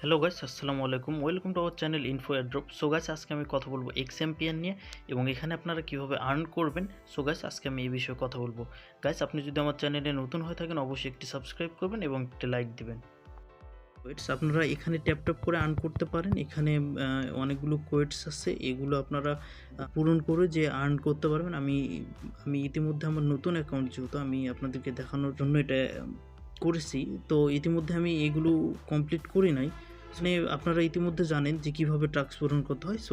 Hello guys, আসসালামু আলাইকুম। Welcome to our channel info airdrop. So guys, আজকে আমি কথা বলবো এক্সএমপিএন নিয়ে এবং এখানে আপনারা কিভাবে আর্ন করবেন। সো গাইস, আজকে আমি এই বিষয়ে কথা বলবো। গাইস, আপনি যদি আমার চ্যানেলে নতুন হয়ে থাকেন অবশ্যই একটি সাবস্ক্রাইব করবেন এবং একটি লাইক দিবেন। কোয়েটস আপনারা এখানে ট্যাপ ট্যাপ করে আর্ন করতে পারেন। এখানে অনেকগুলো কোয়েটস আছে, এগুলো আপনারা পূরণ করে যে আর্ন করতে পারবেন। আমি ইতিমধ্যে আমার নতুন অ্যাকাউন্ট, যেহেতু আমি আপনাদেরকে দেখানোর জন্য এটা করেছি, তো ইতিমধ্যে আমি এগুলো কমপ্লিট করি নাই। মানে আপনারা ইতিমধ্যে জানেন যে কীভাবে টাস্ক পূরণ করতে হয়। সো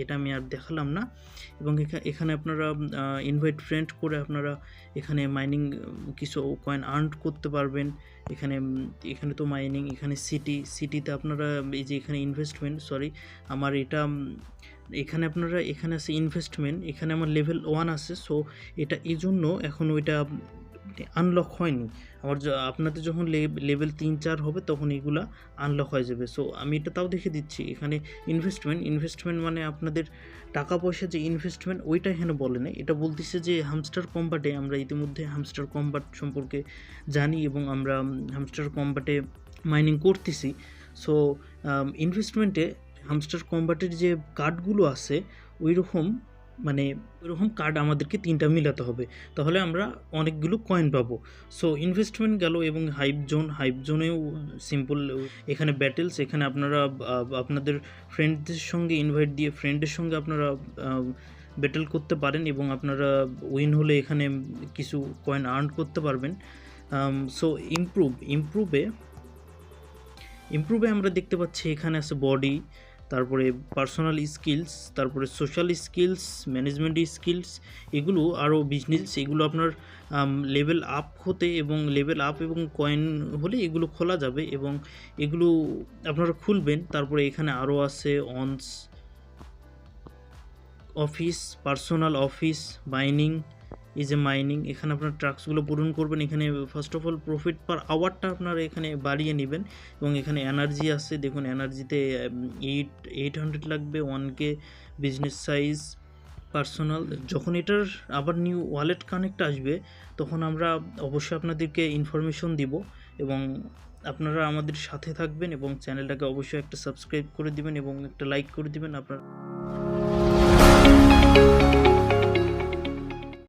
এটা আমি আর দেখালাম না। এবং এখানে আপনারা ইনভাইট ফ্রেন্ড করে আপনারা এখানে মাইনিং কিছু কয়েন আর্ন করতে পারবেন। এখানে তো মাইনিং, এখানে সিটিতে আপনারা এই যে এখানে ইনভেস্টমেন্ট, আমার এটা এখানে আপনারা এখানে আছে ইনভেস্টমেন্ট, এখানে আমার লেভেল 1 আছে। সো এটা এই জন্য এখন ওইটা আনলক হয়নি। আপনাদের যখন লেভেল 3-4 হবে তখন এগুলা আনলক হয়ে যাবে। সো আমি এটা তাও দেখে দিচ্ছি। এখানে ইনভেস্টমেন্ট মানে আপনাদের টাকা পয়সা যে ইনভেস্টমেন্ট, ওইটা এখানে বলে না। এটা বলতেছে যে হামস্টার কম্বাটে, আমরা ইতিমধ্যে হামস্টার কম্বাট সম্পর্কে জানি এবং আমরা হামস্টার কম্বাটে মাইনিং করতেছি। সো ইনভেস্টমেন্টে হামস্টার কম্বাটের যে কার্ডগুলো আছে ওইরকম কার্ড আমাদেরকে 3টা মিলাতে হবে, তাহলে আমরা অনেকগুলো কয়েন পাবো। সো ইনভেস্টমেন্ট গেল। এবং হাইপ জোনেও সিম্পল, এখানে ব্যাটেলস, এখানে আপনারা আপনাদের ফ্রেন্ডদের সঙ্গে ইনভাইট দিয়ে ফ্রেন্ডের সঙ্গে আপনারা ব্যাটেল করতে পারেন এবং আপনারা উইন হলে এখানে কিছু কয়েন আর্ন করতে পারবেন। সো ইমপ্রুভে আমরা দেখতে পাচ্ছি এখানে আছে বডি, তারপরে পার্সোনাল স্কিলস, তারপরে সোশ্যাল স্কিলস, ম্যানেজমেন্ট স্কিলস, এগুলো আরও বিজনেস, এগুলো আপনার লেভেল আপ হতে এবং লেভেল আপ এবং কয়েন হলে এগুলো খোলা যাবে এবং এগুলো আপনারা খুলবেন। তারপরে এখানে আরও আছে অনস অফিস, পার্সোনাল অফিস, মাইনিং, এখানে আপনার ট্রাক্সগুলো পূরণ করবেন। এখানে first of all profit per আওয়ারটা আপনারা এখানে বাড়িয়ে নেবেন এবং এখানে এনার্জি আছে, দেখুন এনার্জিতে 800 লাগবে, 1K বিজনেস সাইজ পার্সোনাল। যখন এটার আবার নিউ ওয়ালেট কানেক্ট আসবে তখন আমরা অবশ্যই আপনাদেরকে ইনফরমেশন দিব এবং আপনারা আমাদের সাথে থাকবেন এবং চ্যানেলটাকে অবশ্যই একটা সাবস্ক্রাইব করে দিবেন এবং একটা লাইক করে দিবেন। আপনার